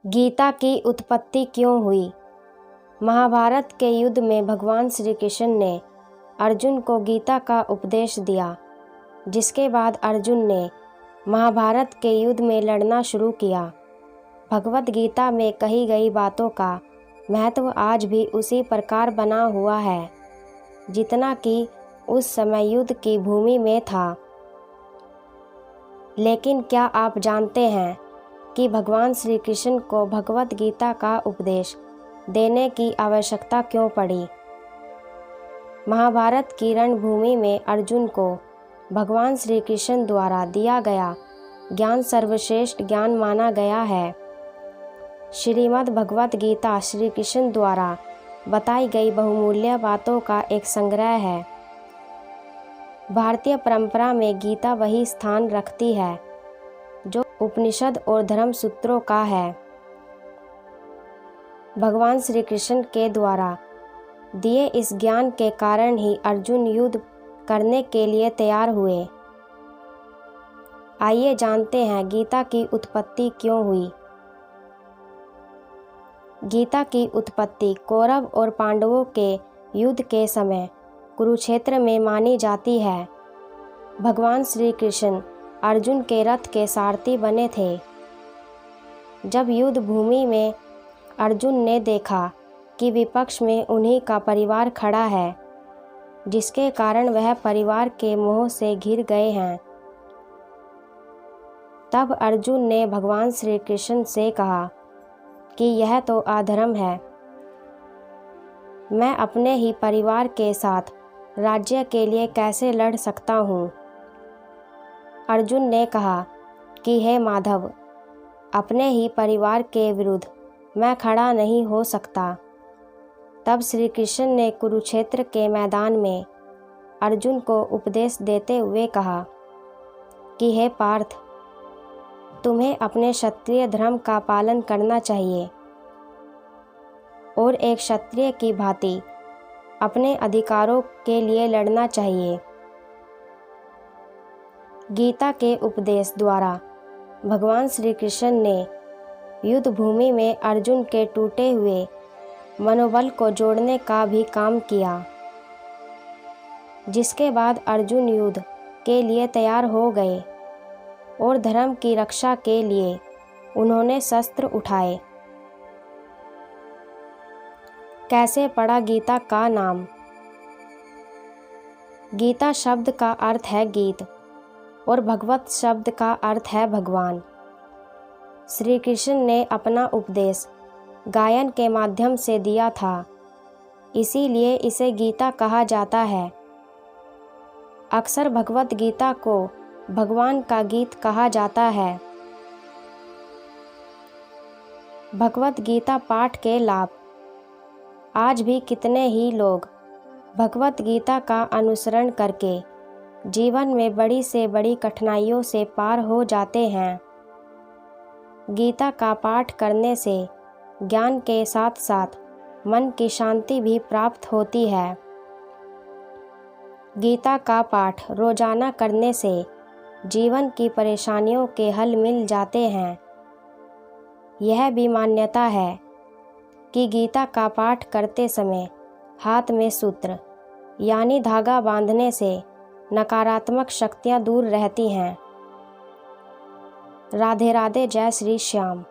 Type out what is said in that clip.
गीता की उत्पत्ति क्यों हुई? महाभारत के युद्ध में भगवान श्री कृष्ण ने अर्जुन को गीता का उपदेश दिया, जिसके बाद अर्जुन ने महाभारत के युद्ध में लड़ना शुरू किया। भगवत गीता में कही गई बातों का महत्व आज भी उसी प्रकार बना हुआ है, जितना कि उस समय युद्ध की भूमि में था। लेकिन क्या आप जानते हैं कि भगवान श्री कृष्ण को भगवत गीता का उपदेश देने की आवश्यकता क्यों पड़ी? महाभारत की रणभूमि में अर्जुन को भगवान श्री कृष्ण द्वारा दिया गया ज्ञान सर्वश्रेष्ठ ज्ञान माना गया है। श्रीमद् भगवत गीता श्री कृष्ण द्वारा बताई गई बहुमूल्य बातों का एक संग्रह है। भारतीय परंपरा में गीता वही स्थान रखती है जो उपनिषद और धर्म सूत्रों का है। भगवान श्री कृष्ण के द्वारा दिए इस ज्ञान के कारण ही अर्जुन युद्ध करने के लिए तैयार हुए। आइए जानते हैं गीता की उत्पत्ति क्यों हुई। गीता की उत्पत्ति कौरव और पांडवों के युद्ध के समय कुरुक्षेत्र में मानी जाती है। भगवान श्री कृष्ण अर्जुन के रथ के सारथी बने थे। जब युद्ध भूमि में अर्जुन ने देखा कि विपक्ष में उन्हीं का परिवार खड़ा है, जिसके कारण वह परिवार के मोह से घिर गए हैं, तब अर्जुन ने भगवान श्री कृष्ण से कहा कि यह तो अधर्म है। मैं अपने ही परिवार के साथ राज्य के लिए कैसे लड़ सकता हूँ? अर्जुन ने कहा कि हे माधव, अपने ही परिवार के विरुद्ध मैं खड़ा नहीं हो सकता। तब श्री कृष्ण ने कुरुक्षेत्र के मैदान में अर्जुन को उपदेश देते हुए कहा कि हे पार्थ, तुम्हें अपने क्षत्रिय धर्म का पालन करना चाहिए और एक क्षत्रिय की भांति अपने अधिकारों के लिए लड़ना चाहिए। गीता के उपदेश द्वारा भगवान श्री कृष्ण ने युद्ध भूमि में अर्जुन के टूटे हुए मनोबल को जोड़ने का भी काम किया, जिसके बाद अर्जुन युद्ध के लिए तैयार हो गए और धर्म की रक्षा के लिए उन्होंने शस्त्र उठाए। कैसे पड़ा गीता का नाम? गीता शब्द का अर्थ है गीत और भगवत शब्द का अर्थ है भगवान। श्री कृष्ण ने अपना उपदेश गायन के माध्यम से दिया था, इसीलिए इसे गीता कहा जाता है। अक्सर भगवत गीता को भगवान का गीत कहा जाता है। भगवत गीता पाठ के लाभ। आज भी कितने ही लोग भगवत गीता का अनुसरण करके जीवन में बड़ी से बड़ी कठिनाइयों से पार हो जाते हैं। गीता का पाठ करने से ज्ञान के साथ साथ मन की शांति भी प्राप्त होती है। गीता का पाठ रोजाना करने से जीवन की परेशानियों के हल मिल जाते हैं। यह भी मान्यता है कि गीता का पाठ करते समय हाथ में सूत्र यानी धागा बांधने से नकारात्मक शक्तियाँ दूर रहती हैं। राधे राधे, जय श्री श्याम।